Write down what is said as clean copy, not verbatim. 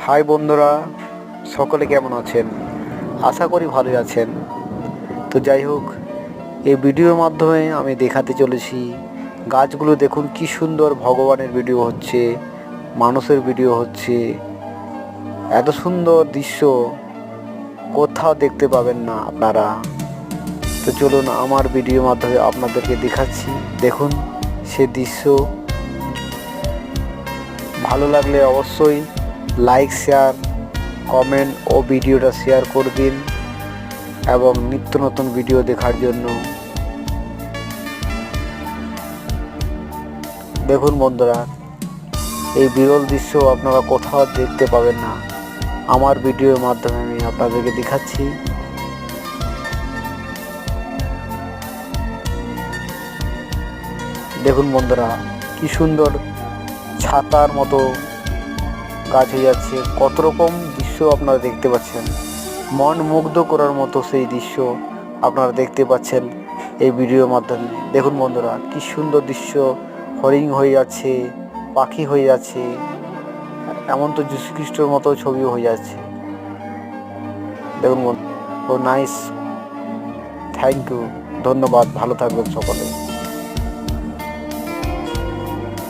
High বন্ধুরা, সকলে কেমন আছেন? আশা করি ভালোই আছেন। তো যাই হোক, এই ভিডিওর মাধ্যমে আমি দেখাতে চলেছি গাছগুলো দেখুন কি সুন্দর। ভগবানের ভিডিও হচ্ছে, মানুষের ভিডিও হচ্ছে। এত সুন্দর দৃশ্য কোথাও দেখতে পাবেন না আপনারা। তো চলুন আমার ভিডিওর মাধ্যমে আপনাদেরকে দেখাচ্ছি। দেখুন সে দৃশ্য। ভালো লাগলে অবশ্যই লাইক, শেয়ার, কমেন্ট ও ভিডিওটা শেয়ার করবেন এবং নিত্য নতুন ভিডিও দেখার জন্য। দেখুন বন্ধুরা, এই বিরল দৃশ্য আপনারা কোথাও দেখতে পাবেন না। আমার ভিডিওর মাধ্যমে আমি আপনাদেরকে দেখাচ্ছি। দেখুন বন্ধুরা, কি সুন্দর ছাতার মতো গাছ হয়ে যাচ্ছে। কত রকম দৃশ্য আপনারা দেখতে পাচ্ছেন। মন মুগ্ধ করার মতো সেই দৃশ্য আপনারা দেখতে পাচ্ছেন এই ভিডিওর মাধ্যমে। দেখুন বন্ধুরা, কি সুন্দর দৃশ্য। হরিণ হয়ে যাচ্ছে, পাখি হয়ে যাচ্ছে, এমন তো যীশু খ্রিস্টের মতো ছবিও হয়ে যাচ্ছে। দেখুন বন্ধু, ও নাইস। থ্যাংক ইউ, ধন্যবাদ। ভালো থাকবেন সকলে।